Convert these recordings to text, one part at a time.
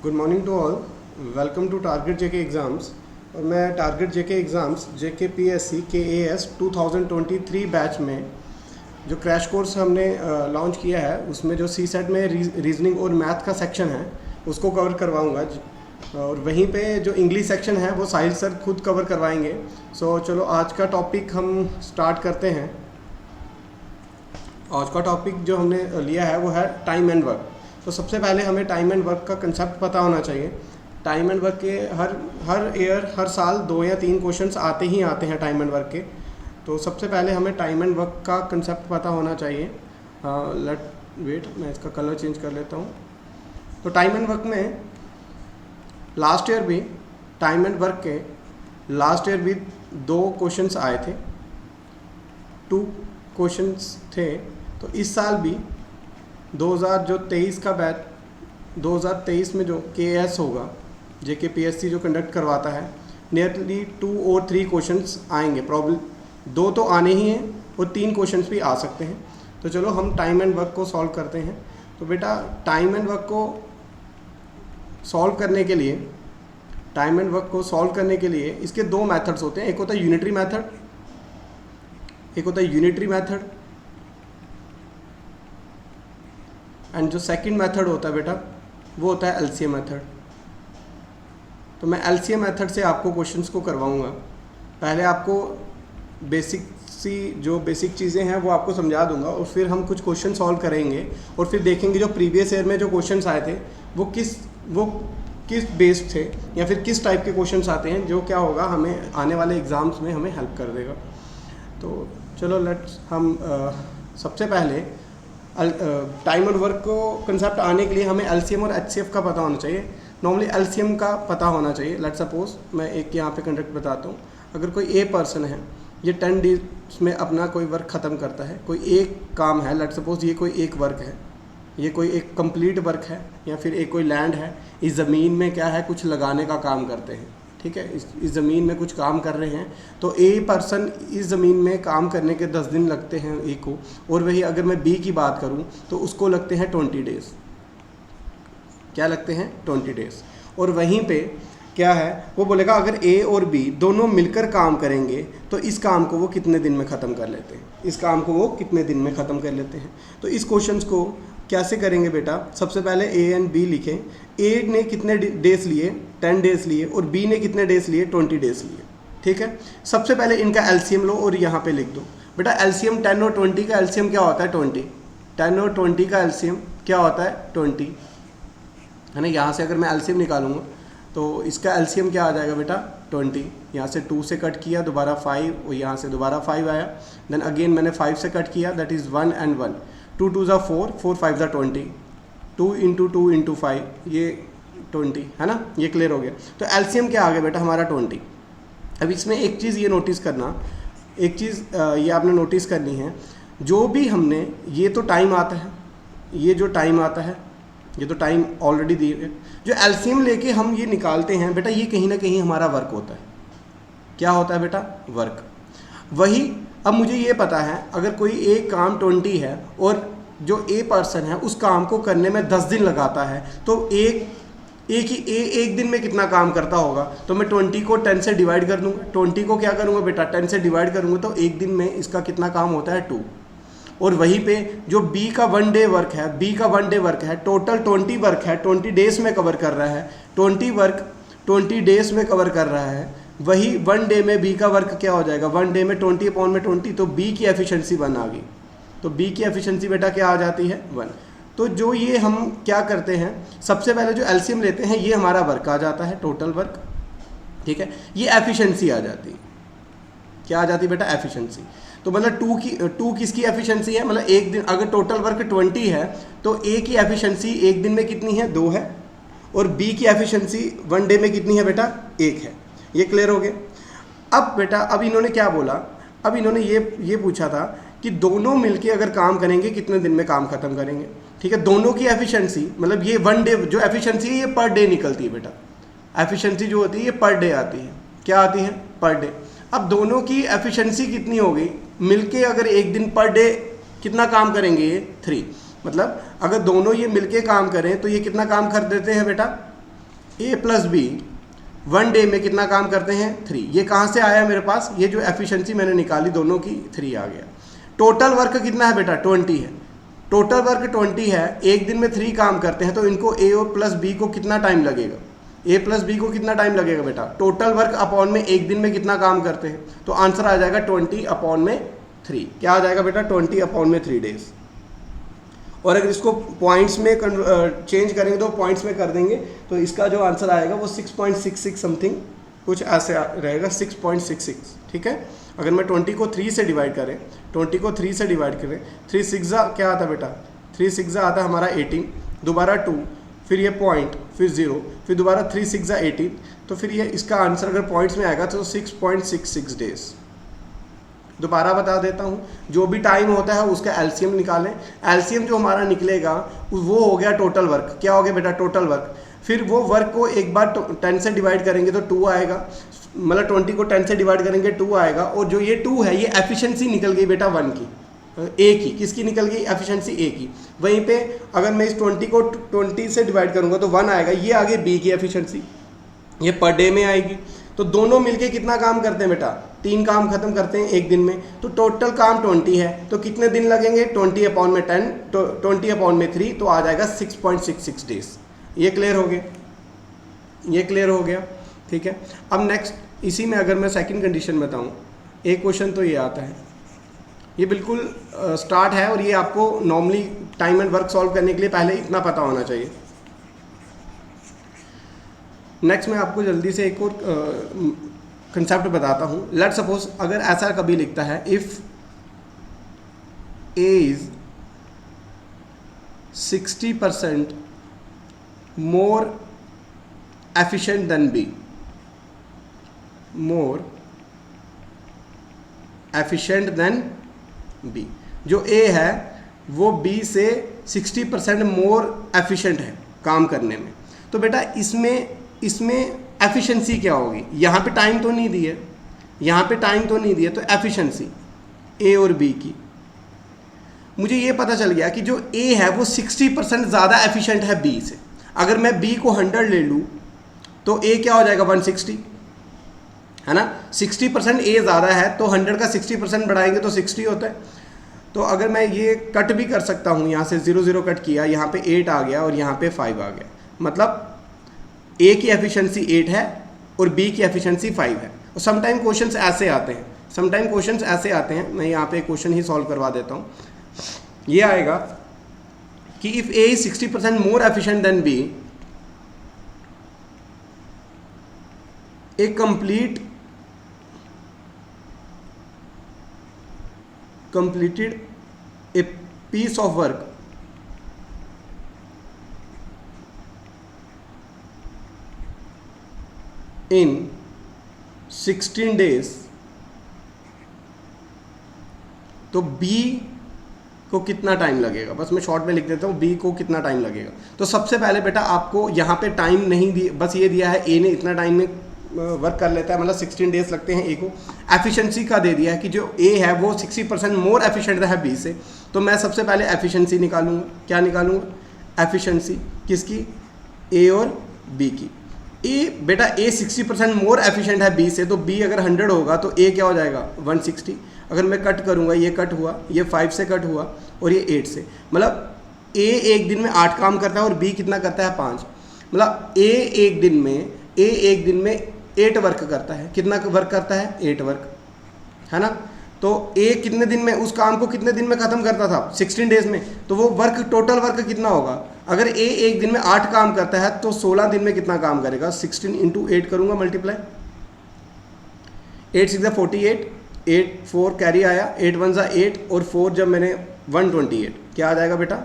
Good morning to all. Welcome to target JK exams. और मैं target JK exams JK PSC के AS 2023 batch में जो crash course हमने लॉन्च किया है उसमें जो सी सेट में रीजनिंग और मैथ का सेक्शन है उसको कवर करवाऊंगा। और वहीं पे जो इंग्लिश सेक्शन है वो साहिल सर खुद कवर करवाएंगे। सो चलो आज का टॉपिक हम स्टार्ट करते हैं। आज का टॉपिक जो हमने लिया है वो है टाइम एंड वर्क। तो सबसे पहले हमें टाइम एंड वर्क का कंसेप्ट पता होना चाहिए। टाइम एंड वर्क के हर ईयर हर साल 2 या 3 क्वेश्चंस आते ही आते हैं टाइम एंड वर्क के। तो सबसे पहले हमें टाइम एंड वर्क का कंसेप्ट पता होना चाहिए। मैं इसका कलर चेंज कर लेता हूँ। तो टाइम एंड वर्क में लास्ट ईयर भी टाइम एंड वर्क के लास्ट ईयर भी 2 क्वेश्चंस आए थे, 2 क्वेश्चंस थे। तो इस साल भी 2023 का बैच 2023 में जो केएस होगा जेके पीएससी जो कंडक्ट करवाता है, नियरली 2 और 3 क्वेश्चंस आएंगे। प्रॉब्लम 2 तो आने ही हैं और 3 क्वेश्चंस भी आ सकते हैं। तो चलो हम टाइम एंड वर्क को सॉल्व करते हैं। तो बेटा टाइम एंड वर्क को सॉल्व करने के लिए इसके 2 मेथड्स होते हैं। एक होता है यूनिटरी मेथड, एंड जो सेकंड मेथड होता है बेटा वो होता है एलसीएम मेथड। तो मैं एलसीएम मेथड से आपको क्वेश्चंस को करवाऊंगा। पहले आपको बेसिक चीज़ें हैं वो आपको समझा दूंगा और फिर हम कुछ क्वेश्चन सॉल्व करेंगे और फिर देखेंगे जो प्रीवियस ईयर में जो क्वेश्चंस आए थे वो किस बेस्ड थे या फिर किस टाइप के क्वेश्चंस आते हैं, जो क्या होगा हमें आने वाले एग्ज़ाम्स में हमें हेल्प कर देगा। तो चलो हम सबसे पहले टाइम एंड वर्क को कंसेप्ट आने के लिए हमें एलसीएम और एचसीएफ का पता होना चाहिए। नॉर्मली एलसीएम का पता होना चाहिए। लेट्स सपोज मैं एक यहाँ पे कंडक्ट बताता हूँ। अगर कोई ए पर्सन है, ये 10 डेज में अपना कोई वर्क ख़त्म करता है, कोई एक काम है, लेट्स सपोज ये कोई एक वर्क है, ये कोई एक कंप्लीट वर्क है, या फिर एक कोई लैंड है, इस ज़मीन में क्या है कुछ लगाने का काम करते हैं, ठीक है, इस ज़मीन में कुछ काम कर रहे हैं। तो ए पर्सन इस ज़मीन में काम करने के 10 दिन लगते हैं ए को, और वही अगर मैं बी की बात करूं तो उसको लगते हैं 20 डेज़। क्या लगते हैं? 20 डेज़। और वहीं पे क्या है वो बोलेगा अगर ए और बी दोनों मिलकर काम करेंगे तो इस काम को वो कितने दिन में ख़त्म कर लेते हैं, तो इस क्वेश्चन को कैसे करेंगे बेटा? सबसे पहले ए एंड बी लिखें। ए ने कितने डेज लिए? 10 डेज लिए, और बी ने कितने डेज लिए? 20 डेज लिए, ठीक है। सबसे पहले इनका एलसीएम लो और यहाँ पे लिख दो। बेटा एलसीएम 10 और 20 का एलसीएम क्या होता है? 20। 10 और 20 का एलसीएम क्या होता है? 20, है ना। यहाँ से अगर मैं एलसीएम निकालूंगा तो इसका एलसीएम क्या आ जाएगा बेटा? 20। यहाँ से 2 से कट किया, दोबारा 5, और यहाँ से दोबारा 5 आया। देन अगेन मैंने 5 से कट किया, दैट इज़ 1 and 1। 2 2 ज़ा 4, 4 5 ज़ा 20, 2 into 2 into 5, ये 20, है ना। ये क्लियर हो गया। तो एलसीएम क्या आ गया बेटा? हमारा 20। अब इसमें एक चीज़ ये नोटिस करना, ये आपने नोटिस करनी है, जो भी हमने ये तो टाइम आता है, ये जो टाइम आता है ये तो टाइम ऑलरेडी दी है। जो एलसीएम लेके हम ये निकालते हैं बेटा, ये कहीं ना कहीं हमारा वर्क होता है। क्या होता है बेटा? वर्क। वही अब मुझे ये पता है अगर कोई एक काम 20 है और जो ए पर्सन है उस काम को करने में 10 दिन लगाता है, तो एक दिन में कितना काम करता होगा? तो मैं 20 को 10 से डिवाइड कर दूंगा। 20 को क्या करूंगा बेटा? 10 से डिवाइड करूंगा, तो एक दिन में इसका कितना काम होता है? 2। और वहीं पे जो बी का 1 डे वर्क है, टोटल 20 वर्क है, 20 डेज में कवर कर रहा है। 20 वर्क 20 डेज में कवर कर रहा है। वही 1 डे में बी का वर्क क्या हो जाएगा? 1 डे में 20/20, तो बी की एफिशिएंसी 1 आ गई। तो बी की एफिशिएंसी बेटा क्या आ जाती है? 1। तो जो ये हम क्या करते हैं, सबसे पहले जो एलसीएम लेते हैं, ये हमारा वर्क आ जाता है, टोटल वर्क, ठीक है। ये एफिशिएंसी आ जाती है। क्या आ जाती है बेटा? एफिशिएंसी। तो मतलब 2 किसकी एफिशिएंसी है? मतलब एक दिन अगर टोटल वर्क 20 है तो ए की एफिशिएंसी एक दिन में कितनी है? 2 है। और बी की एफिशिएंसी 1 डे में कितनी है बेटा? 1 है। ये क्लियर हो गया। अब बेटा अब इन्होंने क्या बोला? अब इन्होंने ये पूछा था कि दोनों मिलके अगर काम करेंगे कितने दिन में काम खत्म करेंगे, ठीक है। दोनों की एफिशिएंसी मतलब ये 1 डे जो एफिशिएंसी है ये पर डे निकलती है बेटा। एफिशिएंसी जो होती है ये पर डे आती है। क्या आती है? Per day. अब दोनों की एफिशिएंसी कितनी हो गई? मिलके अगर एक दिन पर डे कितना काम करेंगे? ये 3। मतलब अगर दोनों ये मिलके काम करें तो ये कितना काम कर देते हैं बेटा? ए प्लस बी 1 डे में कितना काम करते हैं 3। ये कहाँ से आया मेरे पास, ये जो एफिशिएंसी मैंने निकाली दोनों की 3 आ गया। टोटल वर्क कितना है बेटा 20 है, टोटल वर्क 20 है, एक दिन में 3 काम करते हैं, तो इनको ए और प्लस बी को कितना टाइम लगेगा, ए प्लस बी को कितना टाइम लगेगा बेटा, टोटल वर्क अपॉन में एक दिन में कितना काम करते हैं, तो आंसर आ जाएगा 20 अपॉन में 3। क्या आ जाएगा बेटा 20 अपॉन में 3 डेज। और अगर इसको पॉइंट्स में चेंज करेंगे तो पॉइंट्स में कर देंगे तो इसका जो आंसर आएगा वो 6.66 समथिंग कुछ ऐसे रहेगा, 6.66। ठीक है, अगर मैं 20 को 3 से डिवाइड करें, 20 को 3 से डिवाइड करें, 3 6 क्या आता है बेटा, 3 6 आता है हमारा 18, दोबारा 2, फिर ये पॉइंट, फिर 0, फिर दोबारा 3 6 18, तो फिर ये इसका आंसर अगर पॉइंट्स में आएगा तो 6.66 डेज। दोबारा बता देता हूँ, जो भी टाइम होता है उसका एलसीएम निकालें, एलसीएम जो हमारा निकलेगा वो हो गया टोटल वर्क। क्या हो गया बेटा टोटल वर्क, फिर वो वर्क को एक बार 10 से डिवाइड करेंगे तो 2 आएगा, मतलब 20 को 10 से डिवाइड करेंगे 2 आएगा, और जो ये 2 है ये एफिशिएंसी निकल गई बेटा 1 की, ए की, किसकी निकल गई एफिशिएंसी ए की। वहीं पे अगर मैं इस 20 को 20 से डिवाइड करूँगा तो 1 आएगा, ये आगे बी की एफिशिएंसी, ये पर डे में आएगी। तो दोनों मिलके कितना काम करते हैं बेटा 3 काम खत्म करते हैं एक दिन में, तो टोटल काम 20 है, तो कितने दिन लगेंगे 20 अपॉन में 10, 20 अपॉन में 3, तो आ जाएगा 6.66 डेज। ये क्लियर हो गया, ये क्लियर हो गया। ठीक है, अब नेक्स्ट इसी में अगर मैं सेकंड कंडीशन बताऊं, एक क्वेश्चन तो ये आता है, ये बिल्कुल स्टार्ट है और ये आपको normally time and work solve करने के लिए पहले इतना पता होना चाहिए। नेक्स्ट मैं आपको जल्दी से एक और कंसेप्ट बताता हूँ। लेट सपोज अगर ऐसा कभी लिखता है, if A is 60% more efficient than B, more efficient than B, जो ए है वो बी से 60% मोर एफिशिएंट है काम करने में, तो बेटा इसमें एफिशिएंसी क्या होगी, यहाँ पे टाइम तो नहीं दी है, यहाँ पे टाइम तो नहीं दिया, तो एफिशिएंसी ए और बी की, मुझे ये पता चल गया कि जो ए है वो 60% ज़्यादा एफिशिएंट है बी से। अगर मैं बी को 100 ले लूँ तो ए क्या हो जाएगा 160, है ना, 60% ए ज़्यादा है तो 100 का 60% बढ़ाएंगे तो 60 होता है। तो अगर मैं ये कट भी कर सकता हूँ, यहाँ से 0 0 कट किया, यहाँ पे 8 आ गया और यहाँ पे 5 आ गया, मतलब ए की एफिशिएंसी 8 है और बी की एफिशिएंसी 5 है। और समटाइम क्वेश्चंस ऐसे आते हैं, समटाइम क्वेश्चंस ऐसे आते हैं, मैं यहाँ पे क्वेश्चन ही सॉल्व करवा देता हूँ। ये आएगा कि if A is 60% more efficient than B, A completed a piece of work in 16 days, तो बी को कितना टाइम लगेगा, बस मैं शॉर्ट में लिख देता हूँ, बी को कितना टाइम लगेगा। तो सबसे पहले बेटा आपको यहाँ पे टाइम नहीं दिया, बस ये दिया है ए ने इतना टाइम में वर्क कर लेता है, मतलब 16 डेज लगते हैं ए को। एफिशिएंसी का दे दिया है कि जो ए है वो 60% मोर एफिशिएंट है बी से, तो मैं सबसे पहले एफिशिएंसी निकालूंगा। क्या निकालूंगा, एफिशिएंसी किसकी, ए और बी की। ए बेटा ए 60% मोर एफिशिएंट है बी से, तो बी अगर 100 होगा तो ए क्या हो जाएगा 160। अगर मैं कट करूंगा, ये कट हुआ, ये 5 से कट हुआ और ये 8 से, मतलब ए एक दिन में 8 काम करता है और बी कितना करता है 5, मतलब ए एक दिन में 8 वर्क करता है। कितना वर्क करता है 8 वर्क, है ना। तो ए कितने दिन में उस काम को कितने दिन में ख़त्म करता था 16 डेज में, तो वो वर्क टोटल वर्क कितना होगा। अगर ए एक दिन में 8 काम करता है तो 16 दिन में कितना काम करेगा, 16 × 8 करूँगा मल्टीप्लाई, 8 6 48, 8 4 कैरी आया, 8 1 8 और 4 जब मैंने 128, क्या आ जाएगा बेटा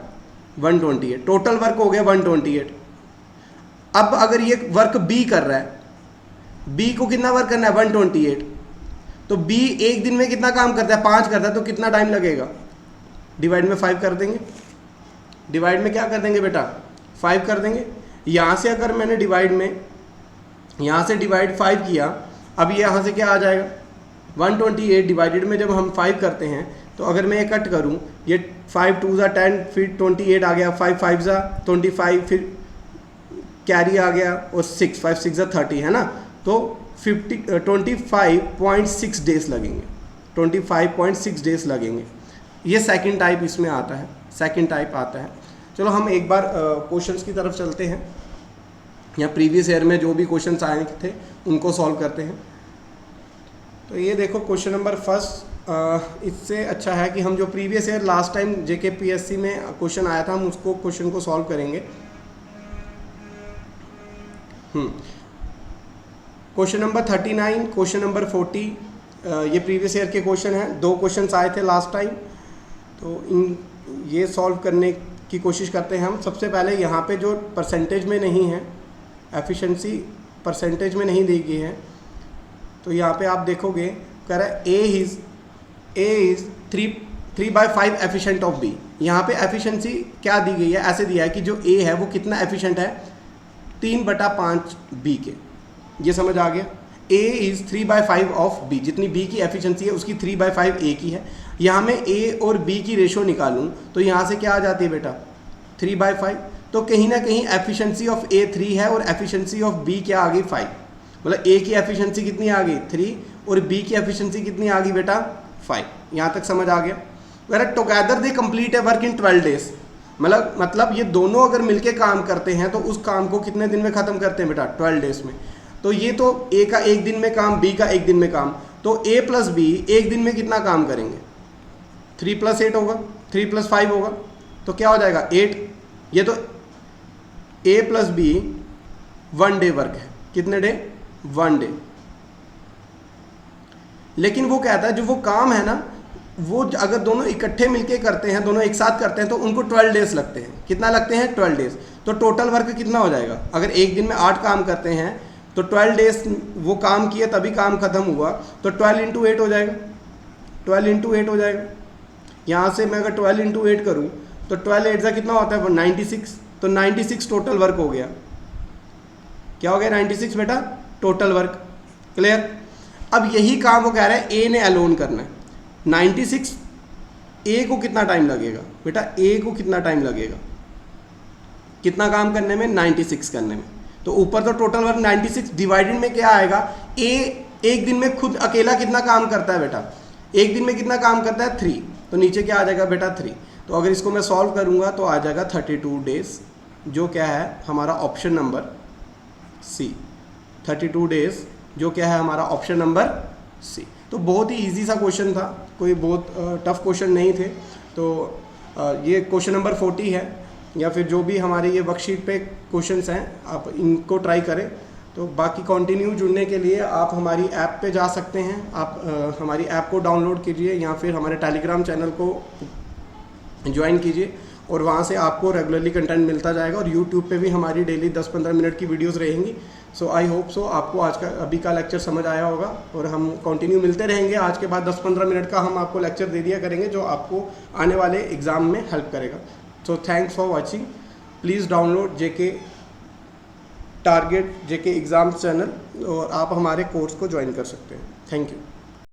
128, टोटल वर्क हो गया 128। अब अगर ये वर्क बी कर रहा है, बी को कितना वर्क करना है 128, तो बी एक दिन में कितना काम करता है 5 करता है, तो कितना टाइम लगेगा, डिवाइड में 5 कर देंगे, डिवाइड में क्या कर देंगे बेटा 5 कर देंगे। यहाँ से अगर मैंने डिवाइड में, यहाँ से डिवाइड 5 किया, अब ये यहाँ से क्या आ जाएगा 128 डिवाइडेड में जब हम 5 करते हैं, तो अगर मैं ये कट करूँ, ये 5 2 10, फिर 28 आ गया, 5 5 25, फिर कैरी आ गया और 6 5 6 30 है ना, तो 25.6 डेज लगेंगे, 25.6 डेज लगेंगे। ये सेकंड टाइप इसमें आता है, सेकंड टाइप आता है। चलो हम एक बार क्वेश्चंस की तरफ चलते हैं, या प्रीवियस ईयर में जो भी क्वेश्चंस आए थे उनको सॉल्व करते हैं। तो ये देखो क्वेश्चन नंबर फर्स्ट, इससे अच्छा है कि हम जो previous year last time JKPSC में क्वेश्चन आया था हम उसको क्वेश्चन को सॉल्व करेंगे। क्वेश्चन नंबर 39, क्वेश्चन नंबर 40, ये प्रीवियस ईयर के क्वेश्चन हैं। 2 क्वेश्चन आए थे लास्ट टाइम, तो ये सॉल्व करने की कोशिश करते हैं हम। सबसे पहले यहाँ पे जो परसेंटेज में नहीं है, एफिशिएंसी परसेंटेज में नहीं दी गई है, तो यहाँ पे आप देखोगे कह रहा है A is 3/5 efficient of B। यहाँ पे एफिशिएंसी क्या दी गई है, ऐसे दिया है कि जो A है वो कितना एफिशिएंट है 3/5 B के। ये समझ आ गया। A इज़ 3/5 ऑफ B, जितनी B की एफिशिएंसी है उसकी 3/5 A की है। यहाँ मैं A और B की रेशो निकालूँ तो यहाँ से क्या आ जाती है बेटा 3/5, तो कहीं ना कहीं एफिशिएंसी ऑफ A 3 है और एफिशिएंसी ऑफ B क्या आ गई 5। मतलब A की एफिशिएंसी कितनी आ गई 3 और B की एफिशिएंसी कितनी आ गई बेटा 5। यहाँ तक समझ आ गया। अगर together they complete A work in 12 days, मतलब ये दोनों अगर मिलके काम करते हैं तो उस काम को कितने दिन में ख़त्म करते हैं बेटा 12 डेज में। तो ये तो A का 1 दिन में काम, B का 1 दिन में काम, तो A प्लस B 1 दिन में कितना काम करेंगे 3 + 8 होगा, 3 + 5 होगा, तो क्या हो जाएगा 8। ये तो A plus B 1 day work है, कितने डे 1 डे। लेकिन वो कहता है जो वो काम है ना वो अगर दोनों इकट्ठे मिलके करते हैं, दोनों एक साथ करते हैं तो उनको 12 डेज लगते हैं। कितना लगते हैं 12 डेज। तो टोटल वर्क कितना हो जाएगा, अगर एक दिन में 8 काम करते हैं तो 12 डेज वो काम किए तभी काम खत्म हुआ, तो 12 × 8 हो जाएगा, 12 × 8 हो जाएगा। यहाँ से मैं अगर 12 × 8 करूँ तो 12 8 का कितना होता है 96, तो 96 टोटल वर्क हो गया। क्या हो गया 96 बेटा टोटल वर्क। क्लियर। अब यही काम वो कह रहा है A ने अलोन करना है। 96 A को कितना टाइम लगेगा बेटा, A को कितना टाइम लगेगा कितना काम करने में 96 करने में। तो ऊपर तो टोटल वर्क 96 डिवाइडेड में क्या आएगा A एक दिन में खुद अकेला कितना काम करता है बेटा, एक दिन में कितना काम करता है 3, तो नीचे क्या आ जाएगा बेटा 3। तो अगर इसको मैं सॉल्व करूंगा तो आ जाएगा 32 डेज, जो क्या है हमारा ऑप्शन नंबर C। 32 डेज जो क्या है हमारा ऑप्शन नंबर C। तो बहुत ही इजी सा क्वेश्चन था, कोई बहुत टफ क्वेश्चन नहीं थे। तो ये क्वेश्चन नंबर 40 है, या फिर जो भी हमारे ये वर्कशीट पे क्वेश्चंस हैं आप इनको ट्राई करें। तो बाकी कंटिन्यू जुड़ने के लिए आप हमारी ऐप पे जा सकते हैं, आप हमारी ऐप को डाउनलोड कीजिए या फिर हमारे टेलीग्राम चैनल को ज्वाइन कीजिए और वहाँ से आपको रेगुलरली कंटेंट मिलता जाएगा। और यूट्यूब पे भी हमारी डेली 10-15 मिनट की वीडियोस रहेंगी। सो आई होप सो आपको आज का अभी का लेक्चर समझ आया होगा, और हम कंटिन्यू मिलते रहेंगे। आज के बाद 10-15 मिनट का हम आपको लेक्चर दे दिया करेंगे जो आपको आने वाले एग्ज़ाम में हेल्प करेगा। So thanks for watching. Please download JK target JK exam channel और आप हमारे कोर्स को ज्वाइन कर सकते हैं। Thank you.